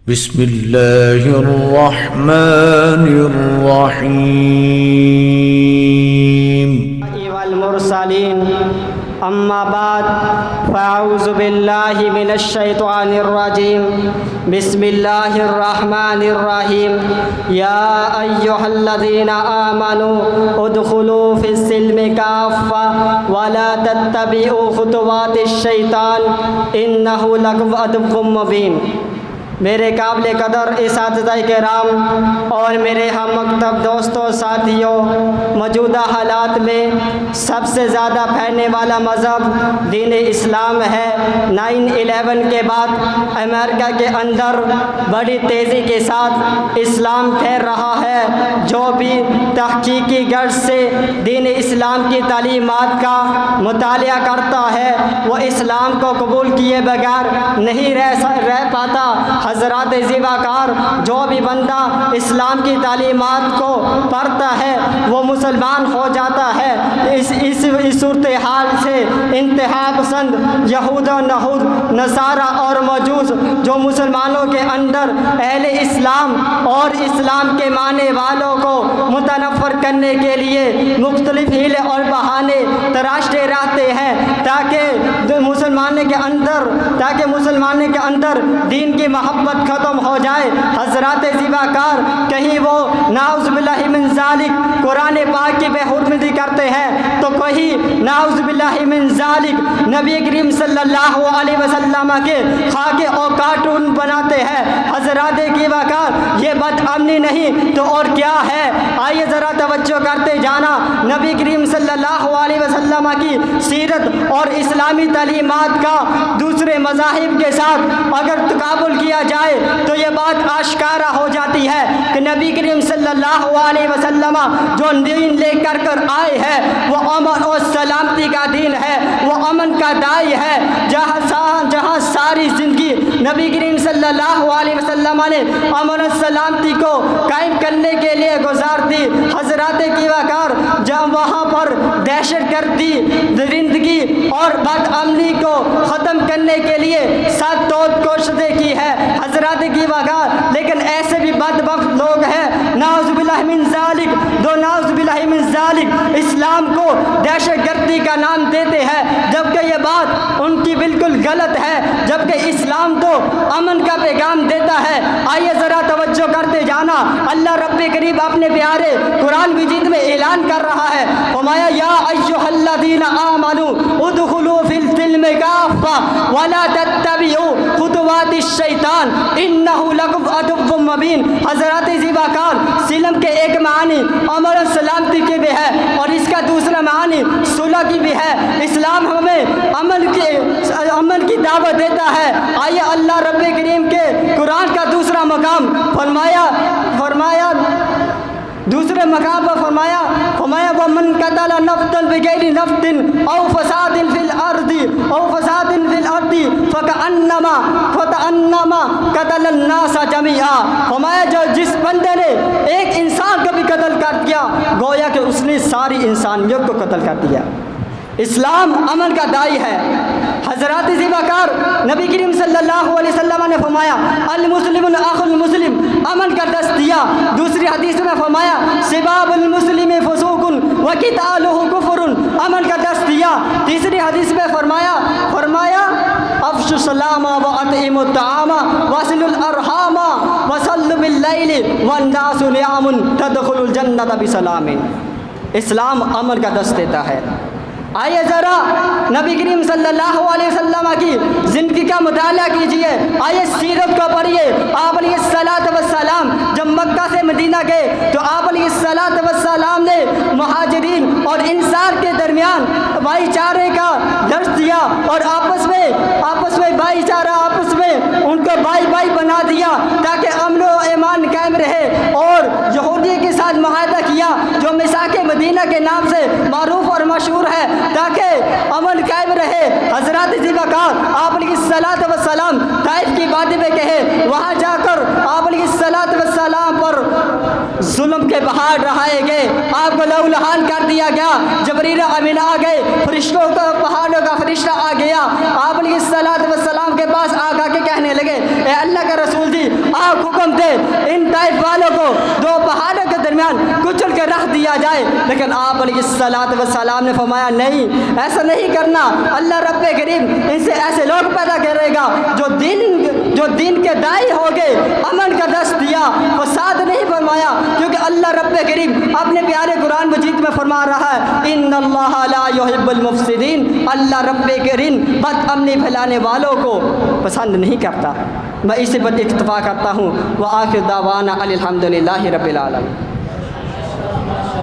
بسم اللہ الرحمن الرحیم والمرسلین اما بعد فاعوذ باللہ من الشیطان الرجیم بسم اللہ الرحمن الرحیم یا ایہا الذین آمنوا ادخلوا فی السلم کافہ ولا تتبعوا خطوات الشیطان انہ لکم عدو مبین۔ میرے قابل قدر اساتذہ کرام اور میرے ہم مکتب دوستوں ساتھیوں، موجودہ حالات میں سب سے زیادہ پھیلنے والا مذہب دین اسلام ہے۔ 9/11 کے بعد امریکہ کے اندر بڑی تیزی کے ساتھ اسلام پھیل رہا ہے۔ جو بھی تحقیقی غرض سے دین اسلام کی تعلیمات کا مطالعہ کرتا ہے وہ اسلام کو قبول کیے بغیر نہیں رہ پاتا۔ حضرات زیباکار، جو بھی بندہ اسلام کی تعلیمات کو پڑھتا ہے وہ مسلمان ہو جاتا ہے۔ اس صورتحال سے انتہا پسند یہود و نصارہ اور مجوس جو مسلمانوں کے اندر اہل اسلام اور اسلام کے ماننے والوں کو متنفر کرنے کے لیے مختلف ہیلے اور بہانے تراشتے رہتے ہیں تاکہ مسلمان کے اندر دین کی محبت ختم ہو جائے۔ حضرات زیباکار، کہیں وہ نعوذ باللہ من ذالک قرآن پاک کی بے حرمتی کرتے ہیں تو کہیں نعوذ باللہ من ذالک نبی کریم صلی اللہ علیہ وسلم کے خاکے اور کارٹون بناتے ہیں۔ حضرات زیباکار، یہ بد امنی نہیں تو اور کیا ہے؟ آئیے ذرا توجہ کرتے جانا۔ نبی کریم صلی اللہ علیہ وسلم کی سیرت اور اسلامی تعلیمات کا دوسرے مذاہب کے ساتھ اگر تقابل کیا جائے تو یہ بات آشکارا ہو جاتی ہے کہ نبی کریم صلی اللہ علیہ وسلم جو دین لے کر آئے ہیں وہ امن اور سلامتی کا دین ہے، وہ امن کا داعی ہے۔ جہاں ساری زندگی نبی کریم صلی اللہ علیہ وسلم نے امن اور سلامتی کو قائم کرنے کے لیے گزار دی۔ حضرات زیباکار، جب وہاں پر دہشت گردی، درندگی اور بد امنی کو ختم کرنے کے لیے سات کوششیں کی ہے۔ حضرات زیباکار، لیکن ایسے بھی بدبخت لوگ ہیں نعوذ باللہ من ذالک اسلام کو دہشت گردی کا نام دیتے ہیں، جبکہ یہ بات ان کی بالکل غلط ہے، جبکہ اسلام تو امن کا پیغام دیتا ہے۔ آئیے ذرا توجہ کرتے جانا۔ اللہ رب کریم اپنے پیارے قرآن مجید میں اعلان کر رہا ہے، فرمایا یا ایھا الذین آمنوا ادخلوا فی السلم کافہ ولا تتبعوا خطوات الشیطان انہ لکم عدو مبین۔ حضرات زیباکار، سلم کے ایک معنی امن و سلامتی کی بھی ہے اور اس کا دوسرا معنی صلح کی بھی ہے۔ اسلام ہمیں امن کی دعوت دیتا ہے۔ آئیے اللہ رب کریم کے قرآن کا دوسرا مقام فرمایا دوسرے مقام پر فرمایا وَمَنْ قَتَلَ نَفْسًا بِغَيْرِ نَفْسٍ أَوْ فَسَادٍ فِي الْأَرْضِ فَكَأَنَّمَا قَتَلَ النَّاسَ جَمِيعًا۔ فرمایا جس بندے نے ایک انسان کو بھی قتل کر دیا گویا کہ اس نے ساری انسانیت کو قتل کر دیا۔ اسلام امن کا داعی ہے۔ حضرات زیباکار، نبی کریم صلی اللہ علیہ وسلم نے فرمایا المسلم اخو المسلم، امن کا دست دیا۔ دوسری حدیث میں فرمایا سباب المسلم فسوق وقتالہ کفر، امن کا دست دیا۔ تیسری حدیث میں فرمایا افشوا السلام واطعموا الطعام واصلوا الارحام وصلوا باللیل والناس نیام تدخلوا الجنۃ بسلام۔ اسلام امن کا دست دیتا ہے۔ آئیے ذرا نبی کریم صلی اللہ علیہ وسلم کی زندگی کا مطالعہ کیجئے، آئیے سیرت کو پڑھیے۔ آپ علیہ السلام جب مکہ سے مدینہ گئے تو آپ علیہ السلام نے مہاجرین اور انصار کے درمیان بھائی چارے کا درس دیا اور آپس میں بھائی چارہ ان کو بھائی بنا دیا تاکہ امن و ایمان قائم رہے، اور یہودی کے ساتھ معاہدہ کیا جو میثاق مدینہ کے نام سے معروف اور مشہور ہے تاکہ امن قائم رہے۔ حضرات زیباکار، آپ علیہ السلام طائف کی وادی میں کہے، وہاں جا کر آپ علیہ السلام پر ظلم کے پہاڑ رہائے گئے، آپ کو لہو لہان کر دیا گیا، جبریل امین آ گئے، فرشتوں کا پہاڑوں کا فرشتہ آ گیا، آپ علیہ السلام کے پاس آ کے کہنے لگے اے اللہ کے رسول جی طائف والوں کو دو پہاڑوں کے درمیان کچل کے رکھ دیا جائے، لیکن آپ علیہ الصلوۃ والسلام نے فرمایا نہیں، ایسا نہیں کرنا، اللہ رب کریم ان سے ایسے لوگ پیدا کرے گا جو دین کے داعی ہو گئے، امن کا درس دیا، فساد نہیں فرمایا، کیونکہ اللہ رب کریم اپنے پیارے قرآن مجید میں فرما رہا ہے ان اللہ لا یحب المفسدین، اللہ رب کریم بد امنی پھیلانے والوں کو پسند نہیں کرتا۔ میں اسی پر اکتفا کرتا ہوں، وآخر دعوانا الحمدللہ رب العالمین۔